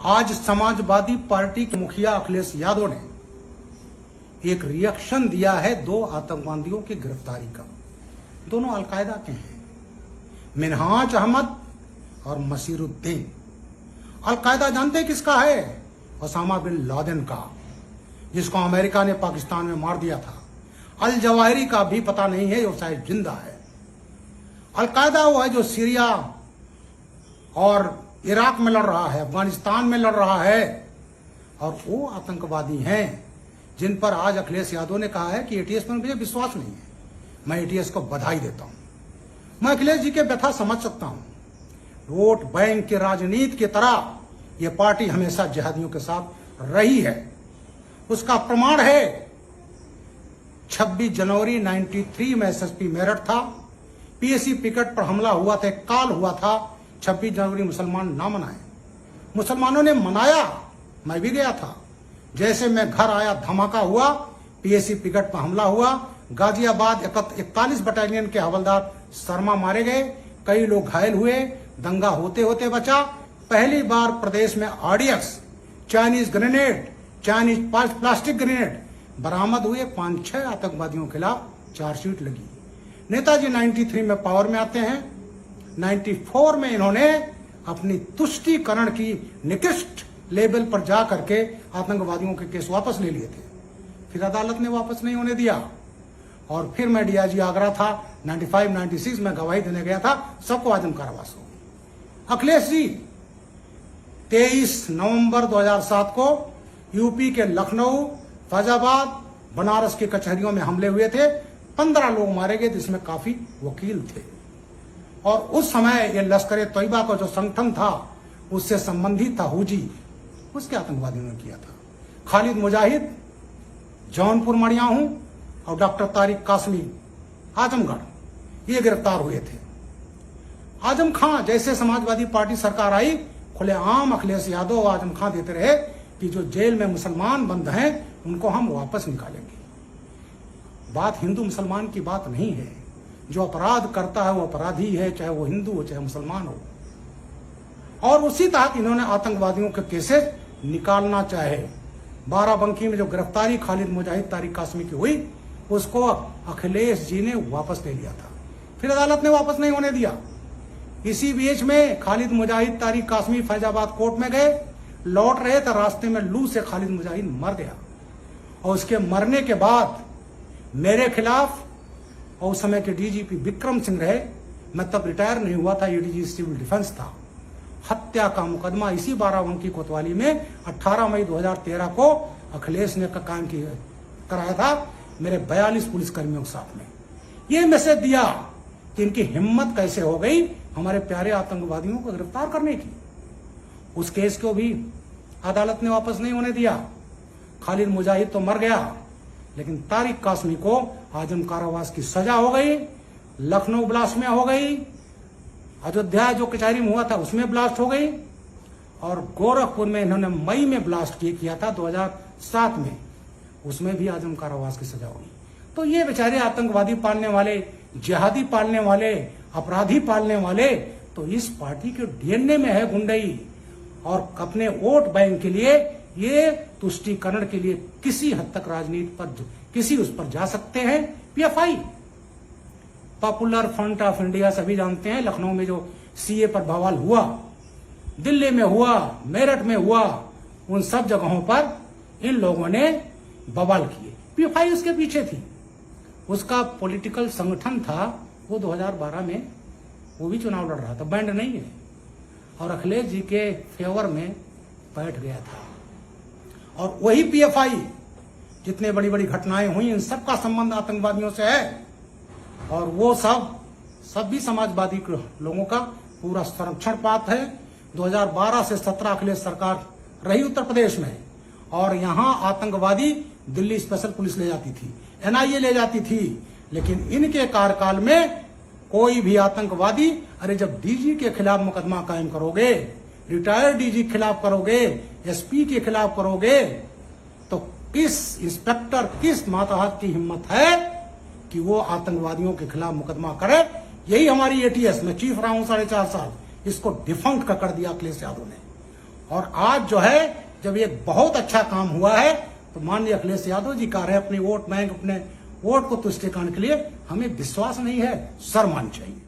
आज समाजवादी पार्टी के मुखिया अखिलेश यादव ने एक रिएक्शन दिया है दो आतंकवादियों की गिरफ्तारी का। दोनों अलकायदा के हैं, मिनहाज अहमद और मसीरुद्दीन। अलकायदा जानते हैं किसका है? ओसामा बिन लादेन का, जिसको अमेरिका ने पाकिस्तान में मार दिया था। अल जवाहिरी का भी पता नहीं है, वो शायद जिंदा है। अलकायदा वो है जो सीरिया और इराक में लड़ रहा है, अफगानिस्तान में लड़ रहा है, और वो आतंकवादी हैं जिन पर आज अखिलेश यादव ने कहा है कि एटीएस पर मुझे विश्वास नहीं है। मैं एटीएस को बधाई देता हूं। मैं अखिलेश जी के व्यथा समझ सकता हूं। वोट बैंक की राजनीति की तरह यह पार्टी हमेशा जिहादियों के साथ रही है। उसका प्रमाण है 26 जनवरी 93 में एसएसपी मेरठ था, पीएसी पिकेट पर हमला हुआ था, काल हुआ था। 26 जनवरी मुसलमान ना मनाए, मुसलमानों ने मनाया, मैं भी गया था। जैसे मैं घर आया धमाका हुआ, पीएसी पिकेट पर हमला हुआ। गाजियाबाद 41 बटालियन के हवलदार शर्मा मारे गए, कई लोग घायल हुए। दंगा होते होते बचा। पहली बार प्रदेश में RDX, Chinese grenade, Chinese plastic grenade बरामद हुए। 5-6 आतंकवादियों के खिलाफ चार्जशीट लगी। नेताजी 93 में पावर में आते हैं। 94 में इन्होंने अपनी तुष्टीकरण की निकृष्ट लेवल पर जा करके आतंकवादियों के केस वापस ले लिए थे। फिर अदालत ने वापस नहीं होने दिया, और फिर मैं डीआईजी आगरा था। 95-96 में गवाही देने गया था, सबको आजम कारावास हो गई। अखिलेश जी 23 नवंबर 2007 को यूपी के लखनऊ, फैजाबाद, बनारस की कचहरियों में हमले हुए थे। 15 लोग मारे गए, जिसमें काफी वकील थे। और उस समय ये लश्कर तैयबा का जो संगठन था, उससे संबंधित था हुजी, उसके आतंकवादियों ने किया था। खालिद मुजाहिद जौनपुर मड़ियाहू और डॉक्टर तारिक कासमी आजमगढ़, ये गिरफ्तार हुए थे। आजम खां जैसे समाजवादी पार्टी सरकार आई, खुलेआम अखिलेश यादव और आजम खां देते रहे कि जो जेल में मुसलमान बंद हैं उनको हम वापस निकालेंगे। बात हिंदू मुसलमान की बात नहीं है। जो अपराध करता है वो अपराधी है, चाहे वो हिंदू हो चाहे मुसलमान हो। और उसी तहत इन्होंने आतंकवादियों के केसेस निकालना चाहे। बाराबंकी में जो गिरफ्तारी खालिद मुजाहिद तारिक कासमी की हुई, उसको अखिलेश जी ने वापस ले लिया था। फिर अदालत ने वापस नहीं होने दिया। इसी बीच में खालिद मुजाहिद तारिक कासमी फैजाबाद कोर्ट में गए, लौट रहे थे, रास्ते में लू से खालिद मुजाहिद मर गया। और उसके मरने के बाद मेरे खिलाफ, और उस समय के डीजीपी विक्रम सिंह रहे, मैं तब रिटायर नहीं हुआ था, एडीजी सिविल डिफेंस था, हत्या का मुकदमा इसी बाराबंकी कोतवाली में 18 मई 2013 को अखिलेश ने कायम कराया था मेरे 42 पुलिसकर्मियों के साथ में। ये मैसेज दिया कि इनकी हिम्मत कैसे हो गई हमारे प्यारे आतंकवादियों को गिरफ्तार करने की। उस केस को भी अदालत ने वापस नहीं होने दिया। खालिद मुजाहिद तो मर गया, लेकिन तारिक कासमी को आजम कारावास की सजा हो गई। लखनऊ ब्लास्ट में हो गई, अयोध्या जो कचहरी में हुआ था उसमें ब्लास्ट हो गई, और गोरखपुर में इन्होंने मई में ब्लास्ट किया था 2007 में, उसमें भी आजम कारावास की सजा हुई। तो ये बेचारे आतंकवादी पालने वाले, जिहादी पालने वाले, अपराधी पालने वाले, तो इस पार्टी के डीएनए में है गुंडई। और अपने वोट बैंक के लिए, ये तुष्टीकरण के लिए किसी हद तक राजनीति पर किसी उस पर जा सकते हैं। PFI, popular front of India, सभी जानते हैं। लखनऊ में जो सीए पर बवाल हुआ, दिल्ली में हुआ, मेरठ में हुआ, उन सब जगहों पर इन लोगों ने बवाल किए। पीएफआई उसके पीछे थी, उसका पॉलिटिकल संगठन था। वो 2012 में वो भी चुनाव लड़ रहा था, बैंड नहीं है, और अखिलेश जी के फेवर में बैठ गया था। और वही पीएफआई, जितने बड़ी बड़ी घटनाएं हुई, इन सब का संबंध आतंकवादियों से है। और वो सब भी समाजवादी लोगों का पूरा संरक्षण पात्र है। 2012 से 17 अखिलेश सरकार रही उत्तर प्रदेश में, और यहां आतंकवादी दिल्ली स्पेशल पुलिस ले जाती थी, एनआईए ले जाती थी। लेकिन इनके कार्यकाल में कोई भी आतंकवादी, अरे जब डीजी के खिलाफ मुकदमा कायम करोगे, रिटायर्ड डीजी के खिलाफ करोगे, एसपी के खिलाफ करोगे, तो किस इंस्पेक्टर, किस मातहत की हिम्मत है कि वो आतंकवादियों के खिलाफ मुकदमा करे। यही हमारी एटीएस में चीफ रहा हूं 4.5 साल, इसको डिफंक्ट कर दिया अखिलेश यादव ने। और आज जो है जब एक बहुत अच्छा काम हुआ है तो माननीय अखिलेश यादव जी कह रहे हैं अपने वोट बैंक, अपने वोट को तुष्ट करने के लिए हमें विश्वास नहीं है, शर्म आनी चाहिए।